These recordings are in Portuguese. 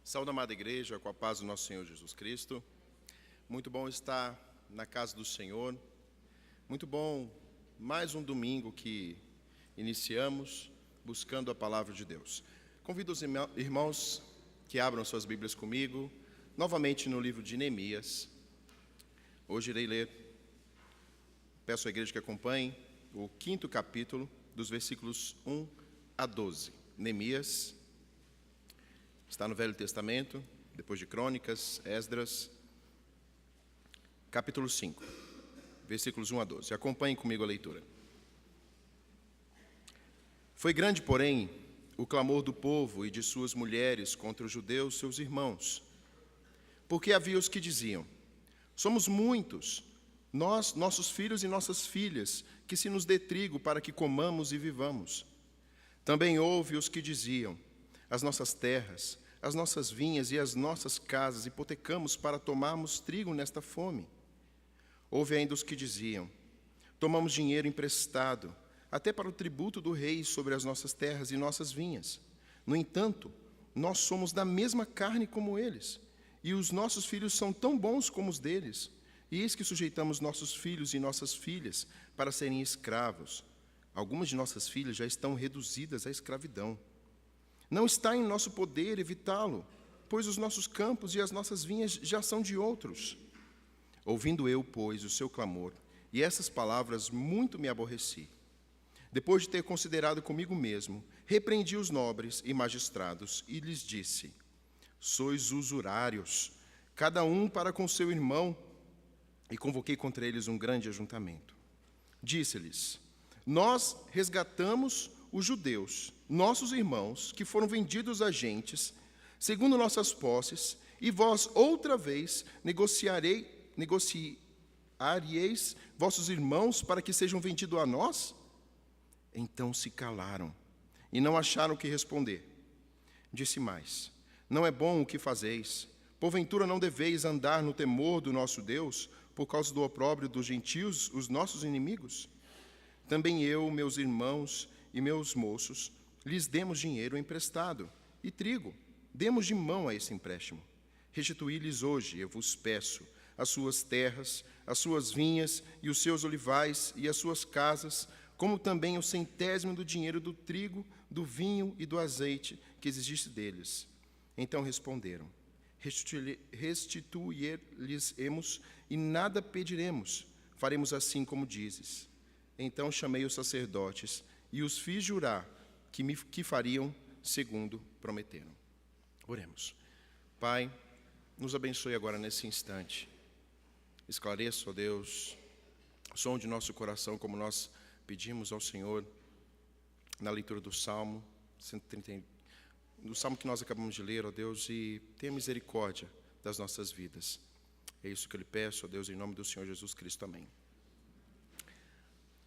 Saúde, amada igreja, com a paz do nosso Senhor Jesus Cristo. Muito bom estar na casa do Senhor. Muito bom, mais um domingo que iniciamos buscando a palavra de Deus. Convido os irmãos que abram suas Bíblias comigo, novamente no livro de Neemias. Hoje irei ler, peço à igreja que acompanhe, o 5º capítulo, dos versículos 1 a 12. Neemias. Está no Velho Testamento, depois de Crônicas, Esdras, capítulo 5, versículos 1 a 12. Acompanhem comigo a leitura. Foi grande, porém, o clamor do povo e de suas mulheres contra os judeus, seus irmãos, porque havia os que diziam: somos muitos, nós, nossos filhos e nossas filhas, que se nos dê trigo para que comamos e vivamos. Também houve os que diziam: as nossas terras, as nossas vinhas e as nossas casas hipotecamos para tomarmos trigo nesta fome. Houve ainda os que diziam: tomamos dinheiro emprestado, até para o tributo do rei sobre as nossas terras e nossas vinhas. No entanto, nós somos da mesma carne como eles, e os nossos filhos são tão bons como os deles. E eis que sujeitamos nossos filhos e nossas filhas para serem escravos. Algumas de nossas filhas já estão reduzidas à escravidão. Não está em nosso poder evitá-lo, pois os nossos campos e as nossas vinhas já são de outros. Ouvindo eu, pois, o seu clamor, e essas palavras muito me aborreci. Depois de ter considerado comigo mesmo, repreendi os nobres e magistrados e lhes disse: sois usurários, cada um para com seu irmão, e convoquei contra eles um grande ajuntamento. Disse-lhes: nós resgatamos os judeus, nossos irmãos, que foram vendidos a gentes, segundo nossas posses, e vós outra vez negociareis vossos irmãos para que sejam vendidos a nós? Então se calaram, e não acharam o que responder. Disse mais: não é bom o que fazeis. Porventura não deveis andar no temor do nosso Deus, por causa do opróbrio dos gentios, os nossos inimigos? Também eu, meus irmãos e meus moços, lhes demos dinheiro emprestado, e trigo, demos de mão a esse empréstimo. Restituí-lhes hoje, eu vos peço, as suas terras, as suas vinhas e os seus olivais e as suas casas, como também o 100º do dinheiro do trigo, do vinho e do azeite que exigisse deles. Então responderam: restituir-lhes-emos e nada pediremos, faremos assim como dizes. Então chamei os sacerdotes e os fiz jurar que fariam segundo prometeram. Oremos. Pai, nos abençoe agora nesse instante. Esclareça, ó Deus, o som de nosso coração, como nós pedimos ao Senhor na leitura do Salmo 130, do Salmo que nós acabamos de ler, ó Deus, e tenha misericórdia das nossas vidas. É isso que eu lhe peço, ó Deus, em nome do Senhor Jesus Cristo. Amém.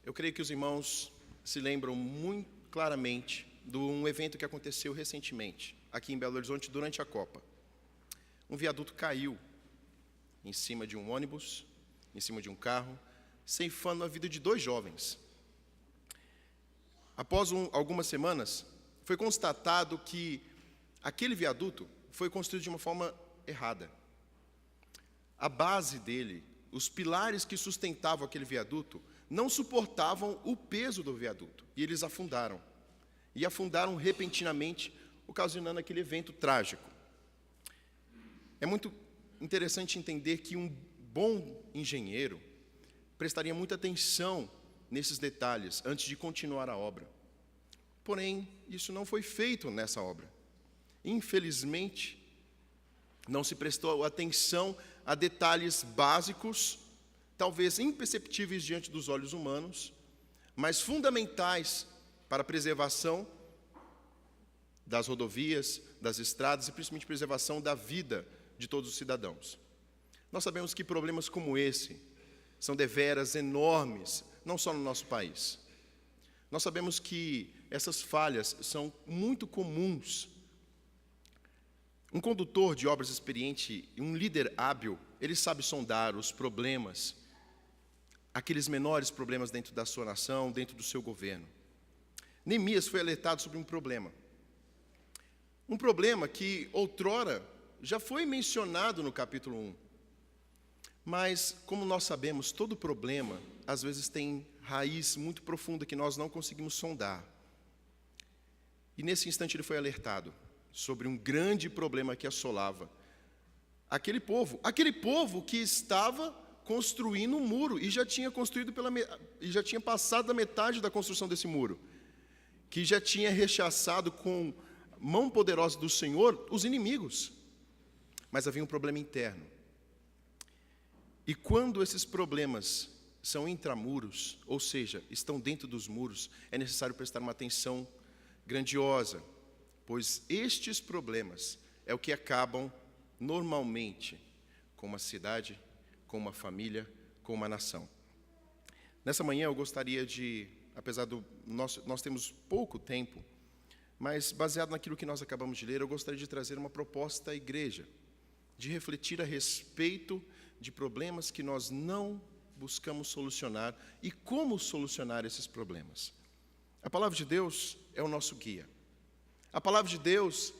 Eu creio que os irmãos se lembram muito claramente de um evento que aconteceu recentemente, aqui em Belo Horizonte, durante a Copa. Um viaduto caiu em cima de um ônibus, em cima de um carro, ceifando a vida de 2 jovens. Após algumas semanas, foi constatado que aquele viaduto foi construído de uma forma errada. A base dele, os pilares que sustentavam aquele viaduto, não suportavam o peso do viaduto, e eles afundaram. E afundaram repentinamente, ocasionando aquele evento trágico. É muito interessante entender que um bom engenheiro prestaria muita atenção nesses detalhes antes de continuar a obra. Porém, isso não foi feito nessa obra. Infelizmente, não se prestou atenção a detalhes básicos, talvez imperceptíveis diante dos olhos humanos, mas fundamentais para a preservação das rodovias, das estradas e principalmente preservação da vida de todos os cidadãos. Nós sabemos que problemas como esse são deveras enormes, não só no nosso país. Nós sabemos que essas falhas são muito comuns. Um condutor de obras experiente e um líder hábil, ele sabe sondar os problemas, aqueles menores problemas dentro da sua nação, dentro do seu governo. Neemias foi alertado sobre um problema. Um problema que outrora já foi mencionado no capítulo 1. Mas, como nós sabemos, todo problema, às vezes, tem raiz muito profunda que nós não conseguimos sondar. E nesse instante ele foi alertado sobre um grande problema que assolava aquele povo que estava construindo um muro e já tinha passado da metade da construção desse muro, que já tinha rechaçado com mão poderosa do Senhor os inimigos. Mas havia um problema interno. E quando esses problemas são intramuros, ou seja, estão dentro dos muros, é necessário prestar uma atenção grandiosa, pois estes problemas é o que acabam normalmente com uma cidade, com uma família, com uma nação. Nessa manhã eu gostaria de, apesar do nós temos pouco tempo, mas baseado naquilo que nós acabamos de ler, eu gostaria de trazer uma proposta à igreja, de refletir a respeito de problemas que nós não buscamos solucionar e como solucionar esses problemas. A palavra de Deus é o nosso guia. A palavra de Deus,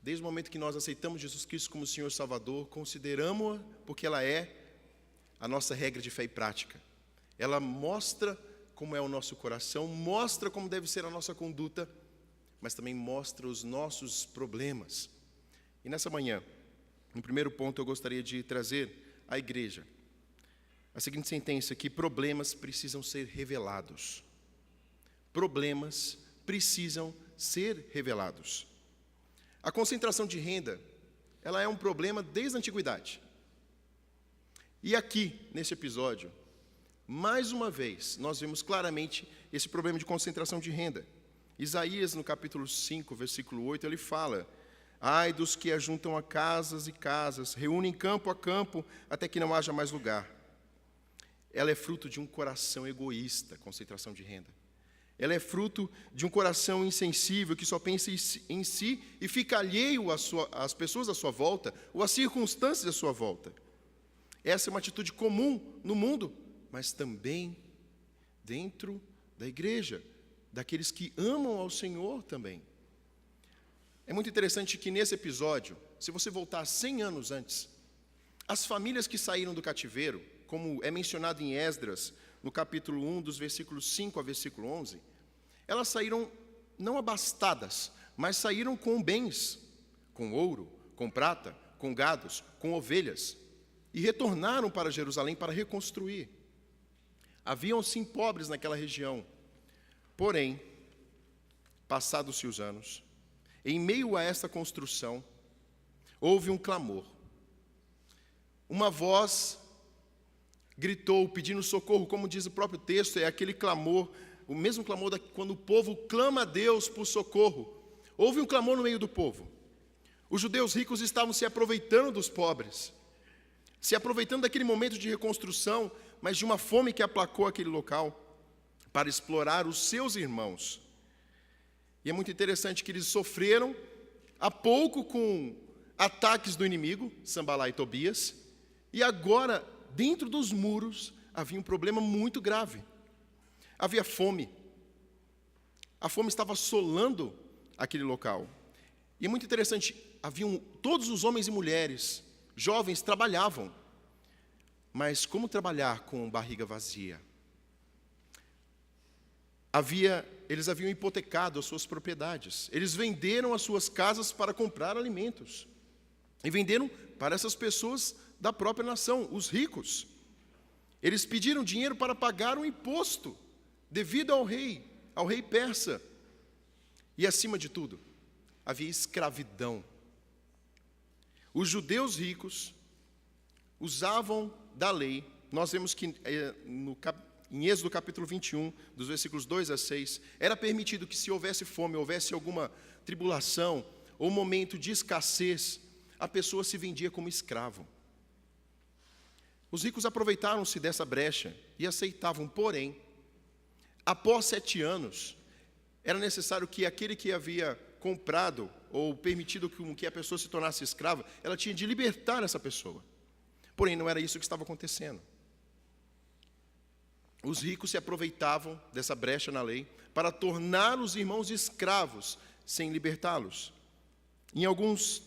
desde o momento que nós aceitamos Jesus Cristo como Senhor e Salvador, consideramos-a porque ela é a nossa regra de fé e prática. Ela mostra como é o nosso coração, mostra como deve ser a nossa conduta, mas também mostra os nossos problemas. E nessa manhã, no primeiro ponto, eu gostaria de trazer à igreja a seguinte sentença, que problemas precisam ser revelados. Problemas precisam ser revelados. A concentração de renda, ela é um problema desde a antiguidade. E aqui, nesse episódio, mais uma vez, nós vemos claramente esse problema de concentração de renda. Isaías, no capítulo 5, versículo 8, ele fala: ai dos que ajuntam a casas e casas, reúnem campo a campo, até que não haja mais lugar. Ela é fruto de um coração egoísta, concentração de renda. Ela é fruto de um coração insensível, que só pensa em si e fica alheio às pessoas à sua volta, ou às circunstâncias à sua volta. Essa é uma atitude comum no mundo, mas também dentro da igreja, daqueles que amam ao Senhor também. É muito interessante que nesse episódio, se você voltar 100 anos antes, as famílias que saíram do cativeiro, como é mencionado em Esdras, no capítulo 1, dos versículos 5 a versículo 11, elas saíram não abastadas, mas saíram com bens, com ouro, com prata, com gados, com ovelhas, e retornaram para Jerusalém para reconstruir. Haviam sim pobres naquela região, porém, passados-se os anos, em meio a esta construção, houve um clamor. Uma voz gritou pedindo socorro, como diz o próprio texto, é aquele clamor, o mesmo clamor quando o povo clama a Deus por socorro. Houve um clamor no meio do povo. Os judeus ricos estavam se aproveitando dos pobres, se aproveitando daquele momento de reconstrução, mas de uma fome que aplacou aquele local, para explorar os seus irmãos. E é muito interessante que eles sofreram há pouco com ataques do inimigo, Sambalá e Tobias, e agora, dentro dos muros, havia um problema muito grave. Havia fome. A fome estava assolando aquele local. E é muito interessante, todos os homens e mulheres, jovens, trabalhavam. Mas como trabalhar com barriga vazia? Eles haviam hipotecado as suas propriedades. Eles venderam as suas casas para comprar alimentos. E venderam para essas pessoas da própria nação, os ricos. Eles pediram dinheiro para pagar um imposto devido ao rei persa. E acima de tudo, havia escravidão. Os judeus ricos usavam da lei. Nós vemos que em Êxodo capítulo 21, dos versículos 2 a 6, era permitido que se houvesse fome, houvesse alguma tribulação, ou momento de escassez, a pessoa se vendia como escravo. Os ricos aproveitaram-se dessa brecha e aceitavam, porém, após 7 anos, era necessário que aquele que havia comprado ou permitido que a pessoa se tornasse escrava, ela tinha de libertar essa pessoa. Porém, não era isso que estava acontecendo. Os ricos se aproveitavam dessa brecha na lei para tornar os irmãos escravos sem libertá-los. E alguns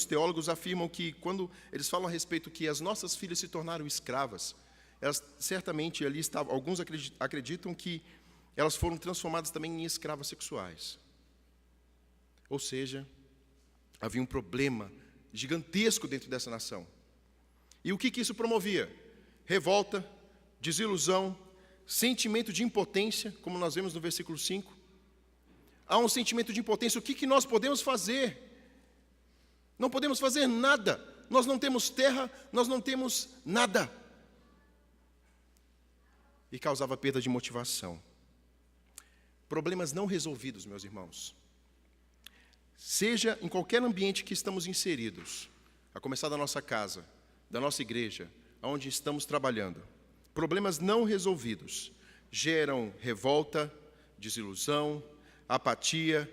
teólogos afirmam que, quando eles falam a respeito que as nossas filhas se tornaram escravas, elas certamente ali estavam, alguns acreditam que elas foram transformadas também em escravas sexuais. Ou seja, havia um problema gigantesco dentro dessa nação. E o que isso promovia? Revolta, desilusão, sentimento de impotência, como nós vemos no versículo 5. Há um sentimento de impotência. O que nós podemos fazer? Não podemos fazer nada. Nós não temos terra, nós não temos nada. E causava perda de motivação. Problemas não resolvidos, meus irmãos. Seja em qualquer ambiente que estamos inseridos, a começar da nossa casa, da nossa igreja, onde estamos trabalhando, problemas não resolvidos geram revolta, desilusão, apatia,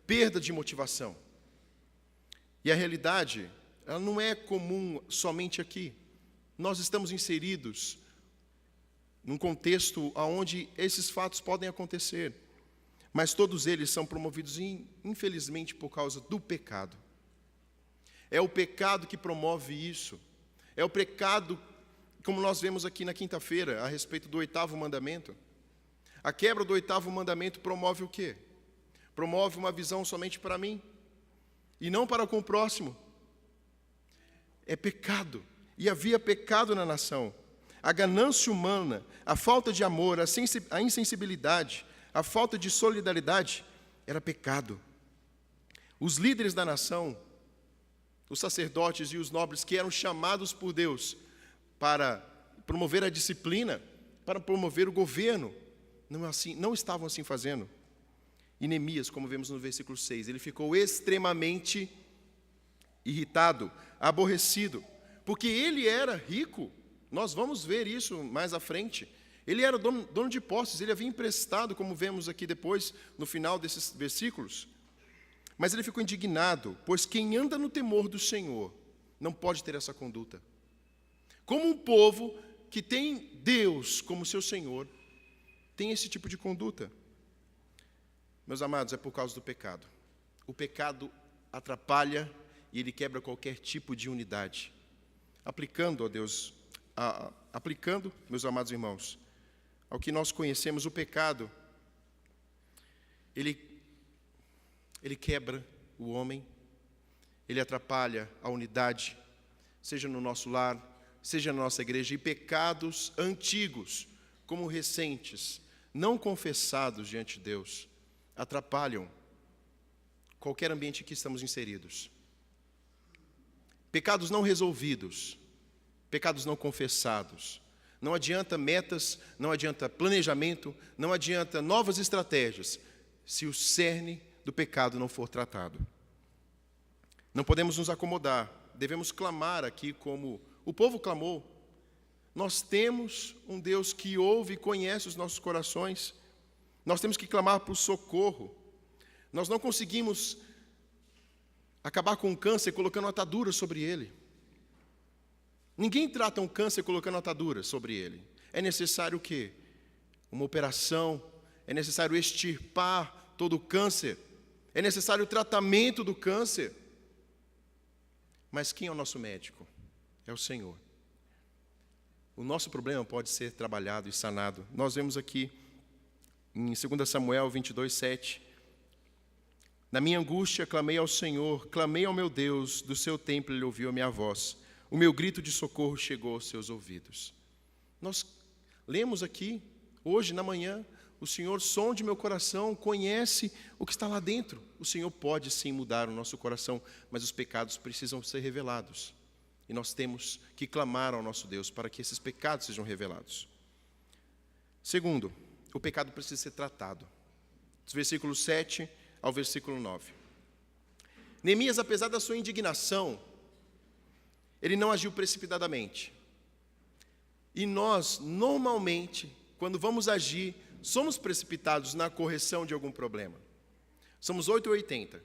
perda de motivação. E a realidade, ela não é comum somente aqui. Nós estamos inseridos num contexto onde esses fatos podem acontecer, mas todos eles são promovidos, infelizmente, por causa do pecado. É o pecado que promove isso. É o pecado, como nós vemos aqui na quinta-feira, a respeito do 8º mandamento. A quebra do 8º mandamento promove o quê? Promove uma visão somente para mim, e não para com o próximo. É pecado. E havia pecado na nação. A ganância humana, a falta de amor, a insensibilidade, a falta de solidariedade, era pecado. Os líderes da nação, os sacerdotes e os nobres que eram chamados por Deus para promover a disciplina, para promover o governo, não estavam assim fazendo. E Neemias, como vemos no versículo 6, ele ficou extremamente irritado, aborrecido, porque ele era rico. Nós vamos ver isso mais à frente. Ele era dono de posses, ele havia emprestado, como vemos aqui depois, no final desses versículos. Mas ele ficou indignado, pois quem anda no temor do Senhor não pode ter essa conduta. Como um povo que tem Deus como seu Senhor, tem esse tipo de conduta. Meus amados, é por causa do pecado. O pecado atrapalha e ele quebra qualquer tipo de unidade. Aplicando, meus amados irmãos, ao que nós conhecemos, o pecado, ele quebra o homem, ele atrapalha a unidade, seja no nosso lar, seja na nossa igreja, e pecados antigos, como recentes, não confessados diante de Deus, atrapalham qualquer ambiente em que estamos inseridos. Pecados não resolvidos, pecados não confessados. Não adianta metas, não adianta planejamento, não adianta novas estratégias, se o cerne do pecado não for tratado. Não podemos nos acomodar, devemos clamar aqui como o povo clamou. Nós temos um Deus que ouve e conhece os nossos corações. Nós temos que clamar por socorro. Nós não conseguimos acabar com o câncer colocando atadura sobre ele. Ninguém trata um câncer colocando atadura sobre ele. É necessário o quê? Uma operação. É necessário extirpar todo o câncer. É necessário o tratamento do câncer. Mas quem é o nosso médico? É o Senhor. O nosso problema pode ser trabalhado e sanado. Nós vemos aqui em 2 Samuel 22, 7. Na minha angústia clamei ao Senhor, clamei ao meu Deus, do seu templo ele ouviu a minha voz. O meu grito de socorro chegou aos seus ouvidos. Nós lemos aqui, hoje na manhã, o Senhor sonde meu coração, conhece o que está lá dentro. O Senhor pode sim mudar o nosso coração, mas os pecados precisam ser revelados. E nós temos que clamar ao nosso Deus para que esses pecados sejam revelados. Segundo, o pecado precisa ser tratado. Dos versículos 7 ao versículo 9. Neemias, apesar da sua indignação, ele não agiu precipitadamente. E nós, normalmente, quando vamos agir, somos precipitados na correção de algum problema. Somos 8 ou 80.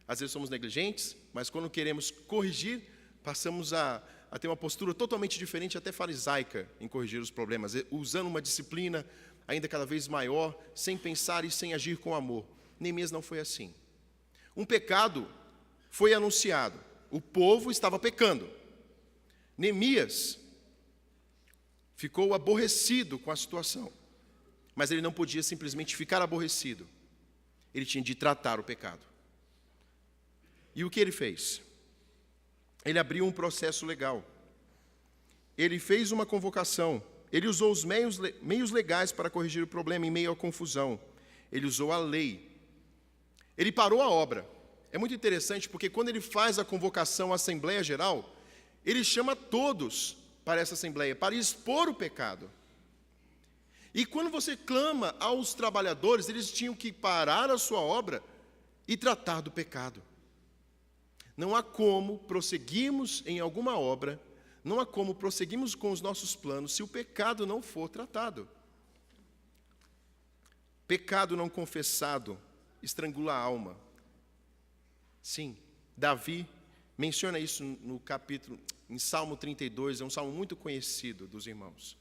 Às vezes somos negligentes, mas quando queremos corrigir, passamos a ter uma postura totalmente diferente, até farisaica, em corrigir os problemas, usando uma disciplina ainda cada vez maior, sem pensar e sem agir com amor. Neemias não foi assim. Um pecado foi anunciado. O povo estava pecando. Neemias ficou aborrecido com a situação. Mas ele não podia simplesmente ficar aborrecido. Ele tinha de tratar o pecado. E o que ele fez? Ele abriu um processo legal. Ele fez uma convocação. Ele usou os meios legais para corrigir o problema em meio à confusão. Ele usou a lei. Ele parou a obra. É muito interessante porque quando ele faz a convocação à Assembleia Geral, ele chama todos para essa Assembleia, para expor o pecado. E quando você clama aos trabalhadores, eles tinham que parar a sua obra e tratar do pecado. Não há como prosseguirmos em alguma obra, não há como prosseguirmos com os nossos planos se o pecado não for tratado. Pecado não confessado estrangula a alma. Sim, Davi menciona isso no capítulo, em Salmo 32, é um salmo muito conhecido dos irmãos.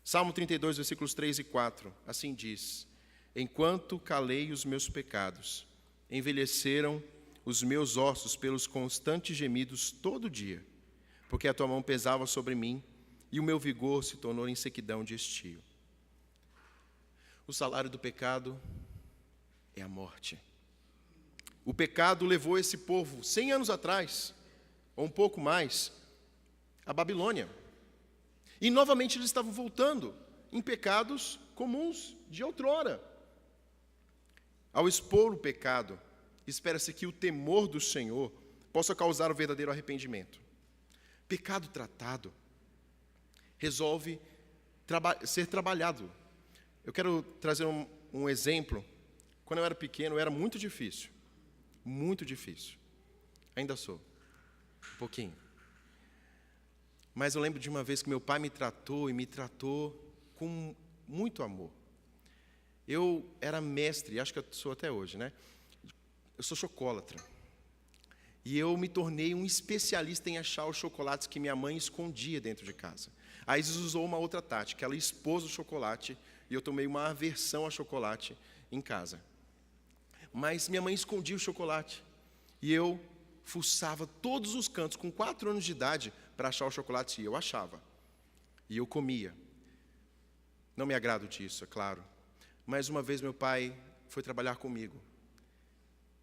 Salmo 32, versículos 3 e 4, assim diz: enquanto calei os meus pecados, envelheceram os meus ossos pelos constantes gemidos todo dia, porque a tua mão pesava sobre mim e o meu vigor se tornou em sequidão de estio. O salário do pecado é a morte. O pecado levou esse povo 100 anos atrás, ou um pouco mais, à Babilônia. E novamente eles estavam voltando em pecados comuns de outrora. Ao expor o pecado, espera-se que o temor do Senhor possa causar o verdadeiro arrependimento. Pecado tratado resolve ser trabalhado. Eu quero trazer um exemplo. Quando eu era pequeno, era muito difícil. Muito difícil. Ainda sou. Um pouquinho. Mas eu lembro de uma vez que meu pai me tratou com muito amor. Eu era mestre, acho que eu sou até hoje, né? Eu sou chocolatra. E eu me tornei um especialista em achar os chocolates que minha mãe escondia dentro de casa. A Isis usou uma outra tática, ela expôs o chocolate e eu tomei uma aversão a chocolate em casa. Mas minha mãe escondia o chocolate e eu fuçava todos os cantos, com 4 anos de idade, para achar o chocolate, e eu achava. E eu comia. Não me agrado disso, é claro. Mas uma vez meu pai foi trabalhar comigo.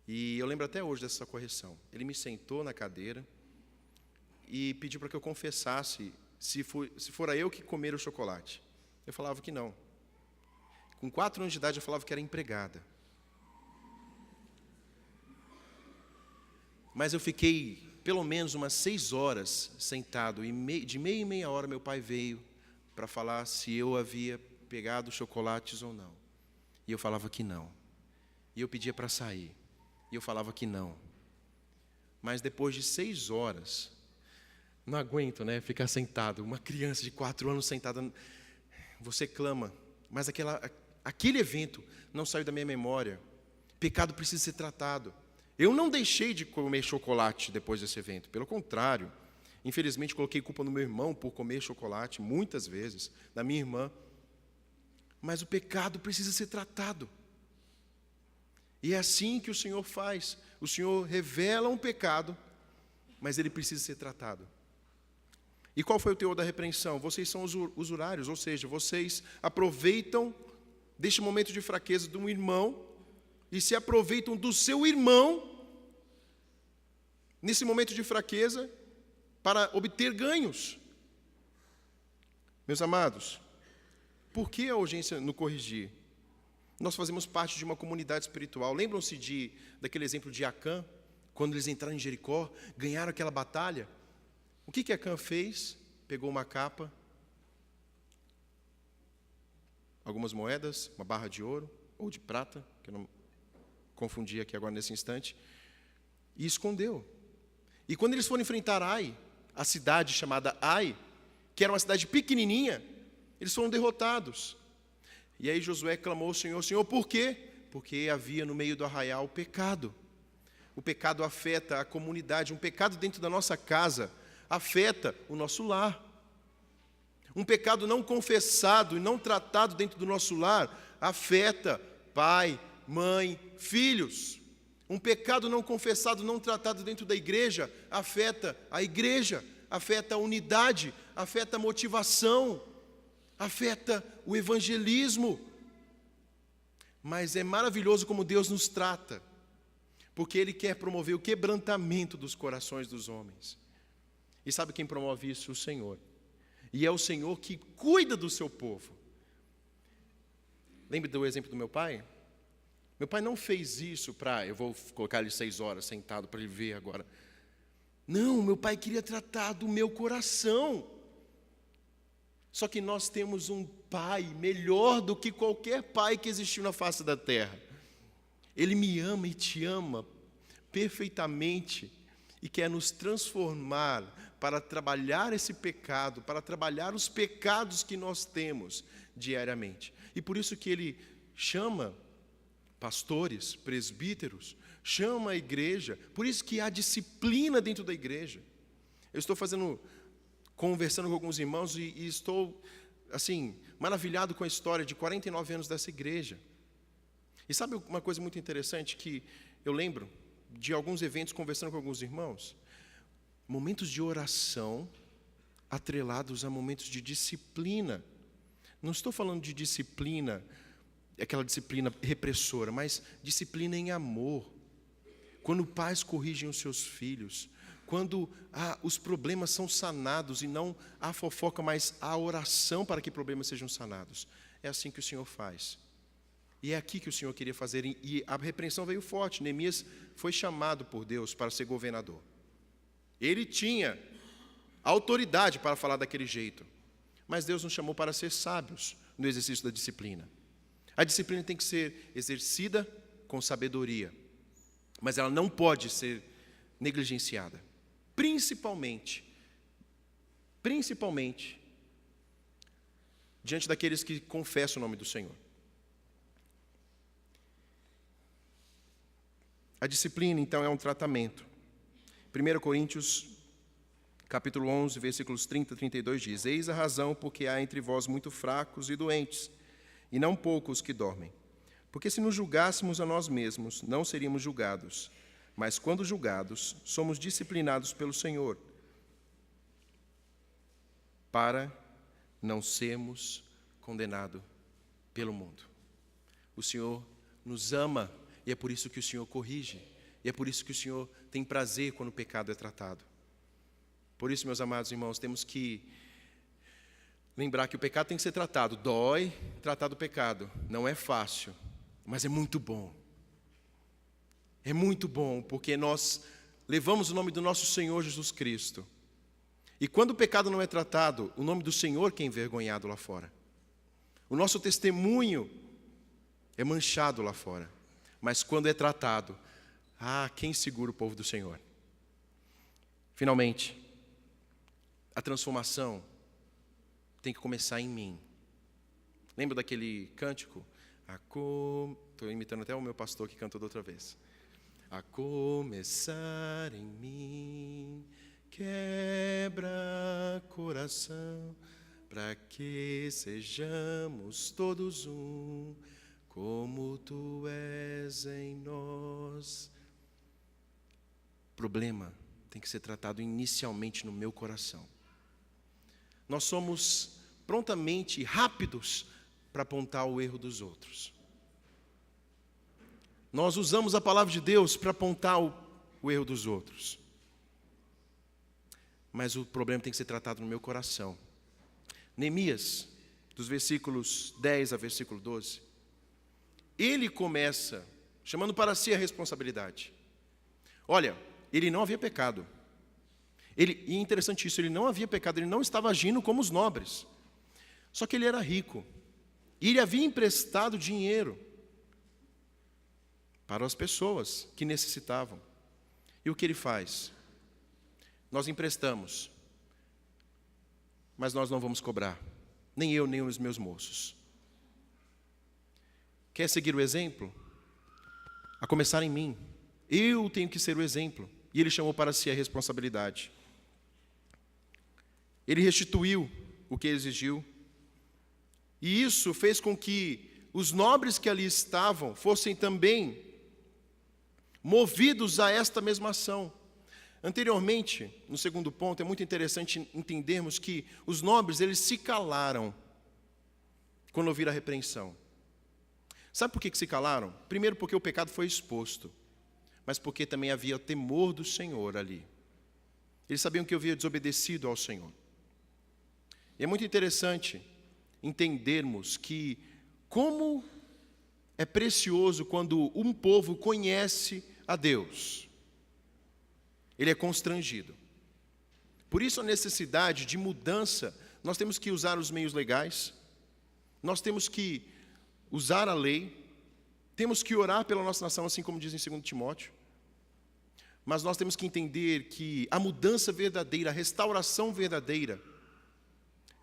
E eu lembro até hoje dessa correção. Ele me sentou na cadeira e pediu para que eu confessasse se fora eu que comer o chocolate. Eu falava que não. Com 4 anos de idade eu falava que era empregada. Mas eu fiquei pelo menos umas 6 horas sentado, e de meia em meia hora meu pai veio para falar se eu havia pegado chocolates ou não. E eu falava que não. E eu pedia para sair. E eu falava que não. Mas depois de 6 horas, não aguento, né, ficar sentado. Uma criança de 4 anos sentada, você clama, mas aquele evento não saiu da minha memória. Pecado precisa ser tratado. Eu não deixei de comer chocolate depois desse evento, pelo contrário. Infelizmente, coloquei culpa no meu irmão por comer chocolate, muitas vezes, na minha irmã. Mas o pecado precisa ser tratado. E é assim que o Senhor faz. O Senhor revela um pecado, mas ele precisa ser tratado. E qual foi o teor da repreensão? Vocês são usurários, ou seja, vocês aproveitam deste momento de fraqueza de um irmão e se aproveitam do seu irmão nesse momento de fraqueza para obter ganhos. Meus amados, por que a urgência no corrigir? Nós fazemos parte de uma comunidade espiritual. Lembram-se daquele exemplo de Acã, quando eles entraram em Jericó, ganharam aquela batalha? O que Acã fez? Pegou uma capa, algumas moedas, uma barra de ouro ou de prata, que eu não confundi aqui agora nesse instante, e escondeu. E quando eles foram enfrentar Ai, a cidade chamada Ai, que era uma cidade pequenininha, eles foram derrotados. E aí Josué clamou ao Senhor: Senhor, por quê? Porque havia no meio do arraial pecado. O pecado afeta a comunidade, um pecado dentro da nossa casa afeta o nosso lar. Um pecado não confessado e não tratado dentro do nosso lar afeta pai, mãe, filhos. Um pecado não confessado, não tratado dentro da igreja, afeta a igreja, afeta a unidade, afeta a motivação, afeta o evangelismo. Mas é maravilhoso como Deus nos trata, porque Ele quer promover o quebrantamento dos corações dos homens. E sabe quem promove isso? O Senhor. E é o Senhor que cuida do seu povo. Lembra do exemplo do meu pai? Meu pai não fez isso eu vou colocar ele 6 horas sentado para ele ver agora. Não, meu pai queria tratar do meu coração. Só que nós temos um pai melhor do que qualquer pai que existiu na face da terra. Ele me ama e te ama perfeitamente e quer nos transformar para trabalhar esse pecado, para trabalhar os pecados que nós temos diariamente. E por isso que Ele chama pastores, presbíteros, chama a igreja, por isso que há disciplina dentro da igreja. Eu estou conversando com alguns irmãos e estou, assim, maravilhado com a história de 49 anos dessa igreja. E sabe uma coisa muito interessante que eu lembro de alguns eventos conversando com alguns irmãos? Momentos de oração atrelados a momentos de disciplina. Não estou falando de disciplina, aquela disciplina repressora, mas disciplina em amor. Quando pais corrigem os seus filhos, quando os problemas são sanados e não há fofoca, mas há oração para que problemas sejam sanados. É assim que o Senhor faz. E é aqui que o Senhor queria fazer, e a repreensão veio forte. Neemias foi chamado por Deus para ser governador. Ele tinha autoridade para falar daquele jeito, mas Deus nos chamou para ser sábios no exercício da disciplina. A disciplina tem que ser exercida com sabedoria, mas ela não pode ser negligenciada. Principalmente, diante daqueles que confessam o nome do Senhor. A disciplina, então, é um tratamento. 1 Coríntios, capítulo 11, versículos 30 e 32 diz: Eis a razão porque há entre vós muito fracos e doentes, e não poucos que dormem. Porque se nos julgássemos a nós mesmos, não seríamos julgados. Mas quando julgados, somos disciplinados pelo Senhor, para não sermos condenados pelo mundo. O Senhor nos ama, e é por isso que o Senhor corrige, e é por isso que o Senhor tem prazer quando o pecado é tratado. Por isso, meus amados irmãos, temos que lembrar que o pecado tem que ser tratado. Dói tratar do pecado, não é fácil, mas é muito bom. É muito bom, porque nós levamos o nome do nosso Senhor Jesus Cristo. E quando o pecado não é tratado, o nome do Senhor que é envergonhado lá fora. O nosso testemunho é manchado lá fora. Mas quando é tratado, quem segura o povo do Senhor? Finalmente, a transformação tem que começar em mim. Lembra daquele cântico? Estou imitando até o meu pastor que cantou da outra vez. A começar em mim, quebra coração, para que sejamos todos um, como tu és em nós. O problema tem que ser tratado inicialmente no meu coração. Nós somos prontamente rápidos para apontar o erro dos outros. Nós usamos a palavra de Deus para apontar o erro dos outros. Mas o problema tem que ser tratado no meu coração. Neemias, dos versículos 10 a versículo 12, ele começa chamando para si a responsabilidade. Olha, ele não havia pecado. E é interessante isso, ele não havia pecado, ele não estava agindo como os nobres. Só que ele era rico. E ele havia emprestado dinheiro para as pessoas que necessitavam. E o que ele faz? Nós emprestamos, mas nós não vamos cobrar. Nem eu, nem os meus moços. Quer seguir o exemplo? A começar em mim. Eu tenho que ser o exemplo. E ele chamou para si a responsabilidade. Ele restituiu o que exigiu. E isso fez com que os nobres que ali estavam fossem também movidos a esta mesma ação. Anteriormente, no segundo ponto, é muito interessante entendermos que os nobres, eles se calaram quando ouviram a repreensão. Sabe por que se calaram? Primeiro, porque o pecado foi exposto, mas porque também havia temor do Senhor ali. Eles sabiam que havia desobedecido ao Senhor. E é muito interessante entendermos que como é precioso quando um povo conhece a Deus. Ele é constrangido. Por isso a necessidade de mudança, nós temos que usar os meios legais, nós temos que usar a lei, temos que orar pela nossa nação, assim como diz em 2 Timóteo. Mas nós temos que entender que a mudança verdadeira, a restauração verdadeira,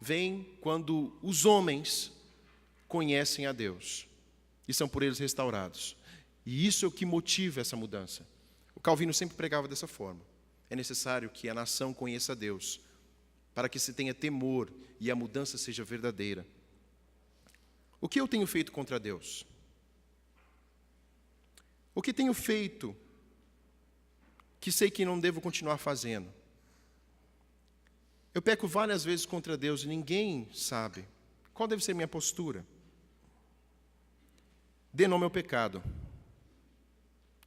vem quando os homens conhecem a Deus e são por eles restaurados. E isso é o que motiva essa mudança. O Calvino sempre pregava dessa forma. É necessário que a nação conheça a Deus, para que se tenha temor e a mudança seja verdadeira. O que eu tenho feito contra Deus? O que tenho feito que sei que não devo continuar fazendo? Eu peco várias vezes contra Deus e ninguém sabe. Qual deve ser minha postura? Dê nome ao pecado.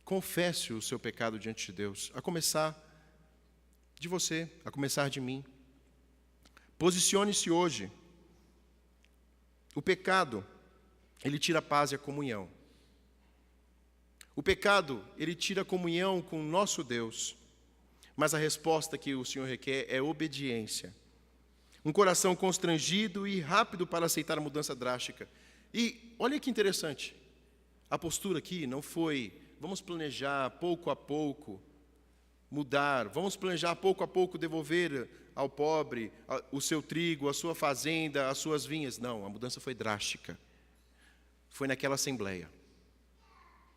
Confesse o seu pecado diante de Deus, a começar de você, a começar de mim. Posicione-se hoje. O pecado, ele tira a paz e a comunhão. O pecado, ele tira a comunhão com o nosso Deus. Mas a resposta que o Senhor requer é obediência. Um coração constrangido e rápido para aceitar a mudança drástica. E olha que interessante. A postura aqui não foi, vamos planejar pouco a pouco mudar, vamos planejar pouco a pouco devolver ao pobre o seu trigo, a sua fazenda, as suas vinhas. Não, a mudança foi drástica. Foi naquela assembleia.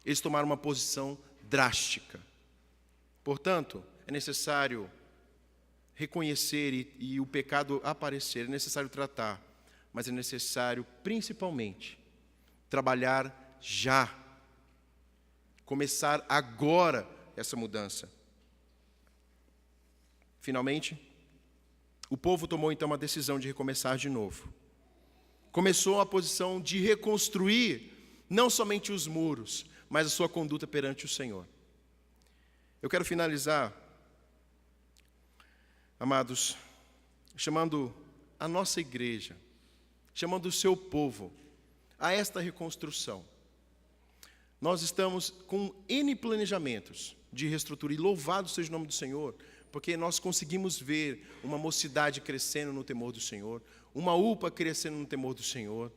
Eles tomaram uma posição drástica. Portanto, é necessário reconhecer e o pecado aparecer, é necessário tratar, mas é necessário, principalmente, trabalhar já. Começar agora essa mudança. Finalmente, o povo tomou então uma decisão de recomeçar de novo. Começou a posição de reconstruir não somente os muros, mas a sua conduta perante o Senhor. Eu quero finalizar, amados, chamando a nossa igreja, chamando o seu povo a esta reconstrução. Nós estamos com N planejamentos de reestrutura, e louvado seja o nome do Senhor, porque nós conseguimos ver uma mocidade crescendo no temor do Senhor, uma UPA crescendo no temor do Senhor,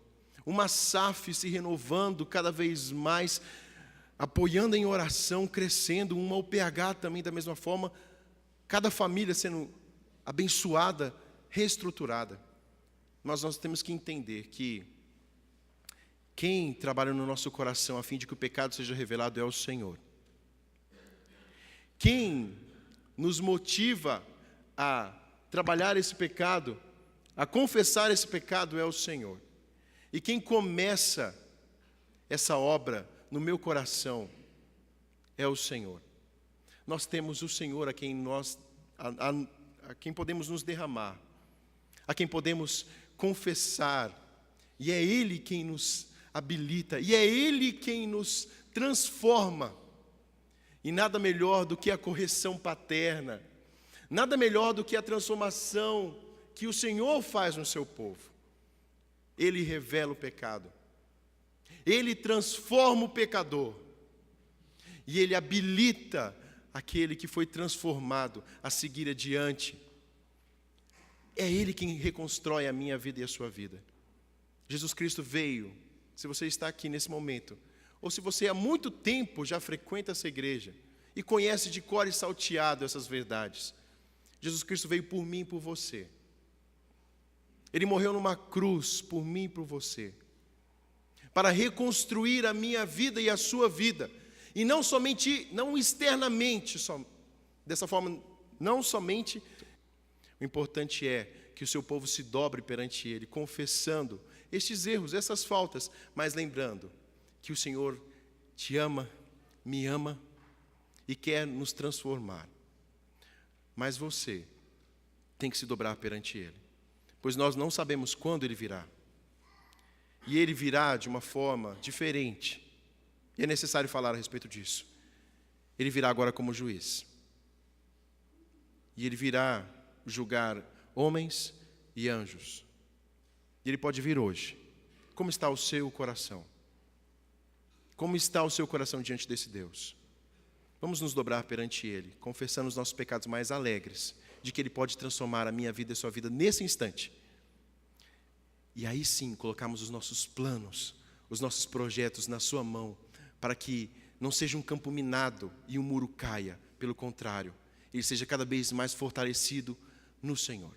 uma SAF se renovando cada vez mais, apoiando em oração, crescendo, uma UPH também da mesma forma, cada família sendo abençoada, reestruturada. Mas nós temos que entender que quem trabalha no nosso coração a fim de que o pecado seja revelado é o Senhor. Quem nos motiva a trabalhar esse pecado, a confessar esse pecado é o Senhor. E quem começa essa obra no meu coração é o Senhor. Nós temos o Senhor a quem a quem podemos nos derramar, a quem podemos confessar, e é Ele quem nos habilita, e é Ele quem nos transforma. E nada melhor do que a correção paterna, nada melhor do que a transformação que o Senhor faz no seu povo. Ele revela o pecado, Ele transforma o pecador, e Ele habilita aquele que foi transformado a seguir adiante. É Ele quem reconstrói a minha vida e a sua vida. Jesus Cristo veio. Se você está aqui nesse momento, ou se você há muito tempo já frequenta essa igreja e conhece de cor e salteado essas verdades, Jesus Cristo veio por mim e por você. Ele morreu numa cruz por mim e por você, para reconstruir a minha vida e a sua vida, e não externamente, dessa forma, não somente. O importante é que o seu povo se dobre perante Ele, confessando estes erros, essas faltas, mas lembrando que o Senhor te ama, me ama, e quer nos transformar. Mas você tem que se dobrar perante Ele, pois nós não sabemos quando Ele virá. E Ele virá de uma forma diferente. E é necessário falar a respeito disso. Ele virá agora como juiz. E Ele virá julgar homens e anjos. E Ele pode vir hoje. Como está o seu coração? Como está o seu coração diante desse Deus? Vamos nos dobrar perante Ele, confessando os nossos pecados mais alegres, de que Ele pode transformar a minha vida e a sua vida nesse instante. E aí sim, colocamos os nossos planos, os nossos projetos na sua mão, para que não seja um campo minado e um muro caia. Pelo contrário, ele seja cada vez mais fortalecido no Senhor.